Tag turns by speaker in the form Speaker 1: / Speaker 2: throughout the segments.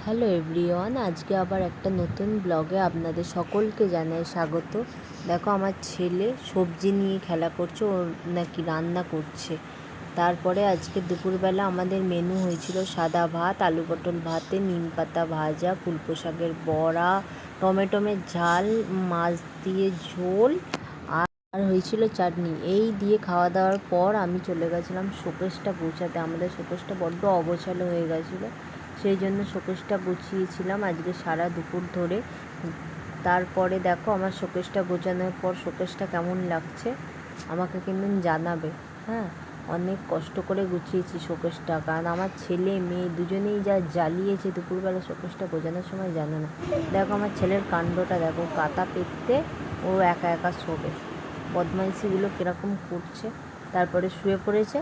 Speaker 1: Hello everyone, আজকে আবার একটা নতুন ব্লগে আপনাদের সকলকে জানাই স্বাগত। দেখো আমার ছেলে সবজি নিয়ে খেলা করছে, ওর নাকি রান্না করছে। তারপরে আজকে দুপুরবেলা আমাদের মেনু হয়েছিল সাদা ভাত, আলু পটল ভাতে, নিম পাতা ভাজা, কুলপো শাকের বড়া, টমেটোমের ঝাল, মাছ দিয়ে ঝোল আর হয়েছিল চাটনি। এই দিয়ে খাওয়া দাওয়ার পর আমি চলে গেছিলাম শোকেসটা গোছাতে। আমাদের শোকেসটা বড্ড অগোছালো হয়ে গেছিলো, সেই জন্য শোকেসটা গুছিয়েছিলাম আজকে সারা দুপুর ধরে। তারপরে দেখো আমার শোকেসটা গোছানোর পর শোকেসটা কেমন লাগছে আমাকে কিন্তু জানাবে। হ্যাঁ, অনেক কষ্ট করে গুছিয়েছি শোকেসটা, কারণ আমার ছেলে মেয়ে দুজনেই যা জ্বালিয়েছে দুপুরবেলা শোকেসটা গোছানোর সময়, জানে না। দেখো আমার ছেলের কাণ্ডটা দেখো, কাঁথা পেতে ও একা একা শোবে, বদমাইশিগুলো কীরকম করছে। তারপরে শুয়ে পড়েছে,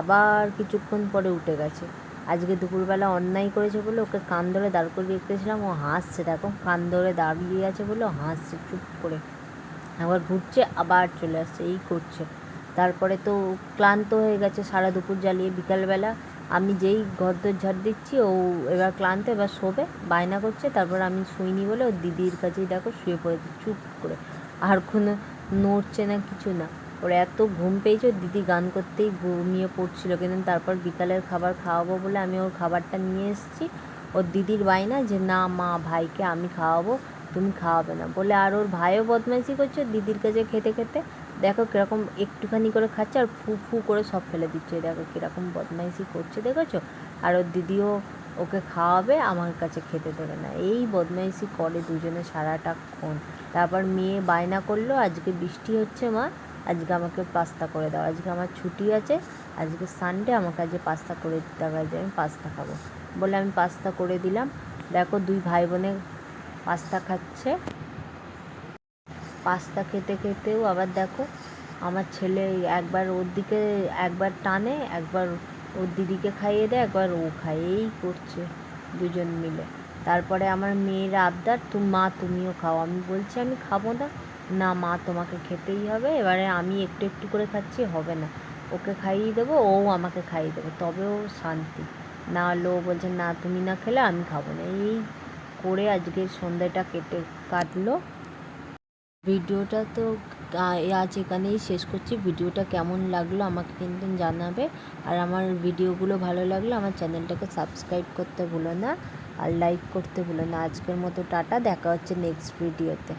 Speaker 1: আবার কিছুক্ষণ পরে উঠে গেছে। আজকে দুপুরবেলা অন্যায় করেছে বলে ওকে কান ধরে দাঁড় করিয়ে রেখেছিলাম, ও হাসছে। দেখো কান ধরে দাঁড়িয়ে আছে বলে ও হাসছে চুপ করে, আবার ঘুরছে আবার চলে আসছে, এই করছে। তারপরে তো ক্লান্ত হয়ে গেছে সারা দুপুর জ্বালিয়ে। বিকালবেলা আমি যেই ঘরদোর ঝাড় দিচ্ছি ও এবার ক্লান্ত, এবার শোবে, বায়না করছে। তারপর আমি শুইনি বলে ওর দিদির কাছেই দেখো শুয়ে পড়েছে চুপ করে, আর কোনো নড়ছে না, কিছু না। ওর এত ঘুম পেয়েছে, ওর দিদি গান করতেই ঘুমিয়ে পড়ছিল। কিন্তু তারপর বিকালের খাবার খাওয়াবো বলে আমি ওর খাবারটা নিয়ে এসেছি। ওর দিদির বায়না যে না মা, ভাইকে আমি খাওয়াবো, তুমি খাওয়াবে না বলে। আর ওর ভাইও বদমাইশি করছে দিদির কাছে খেতে খেতে। দেখো কীরকম একটুখানি করে খাচ্ছে আর ফু ফু করে সব ফেলে দিচ্ছে। দেখো কীরকম বদমাইশি করছে, দেখেছো? আর ওর দিদিও ওকে খাওয়াবে, আমার কাছে খেতে দেবে না। এই বদমাইশি করে দুজনে সারাটাক্ষণ। তারপর মেয়ে বায়না করলো আজকে বৃষ্টি হচ্ছে মা, আজকে আমাকে পাস্তা করে দাও, আজকে আমার ছুটি আছে, আজকে সানডে, আমাকে আজকে পাস্তা করে দিতে হবে, আজকে আমি পাস্তা খাবো বলে আমি পাস্তা করে দিলাম। দেখো দুই ভাই বোনে পাস্তা খাচ্ছে। পাস্তা খেতে খেতেও আবার দেখো আমার ছেলে একবার ওর দিকে একবার টানে, একবার ওর দিদিকে খাইয়ে দেয়, একবার ও খায়, এই করছে দুজন মিলে। তারপরে আমার মেয়ের আবদার, মা তুমিও খাও। আমি বলছি আমি খাবো না, না মা তোমাকে খেতেই হবে। এবারে আমি একটু একটু করে খাচ্ছি, হবে না, ওকে খাইয়ে দেবো, ও আমাকে খাইয়ে দেবে, তবে ও শান্তি। না হলে ও বলছে না তুমি না খেলে আমি খাবো না। এই করে আজকের সন্ধ্যাটা কাটলো। ভিডিওটা তো আজ এখানেই শেষ করছি। ভিডিওটা কেমন লাগলো আমাকে কিন্তু জানাবে। আর আমার ভিডিওগুলো ভালো লাগলে আমার চ্যানেলটাকে সাবস্ক্রাইব করতে ভুলো না, আর লাইক করতে ভুলো না। আজকের মতো টাটা, দেখা হচ্ছে নেক্সট ভিডিওতে।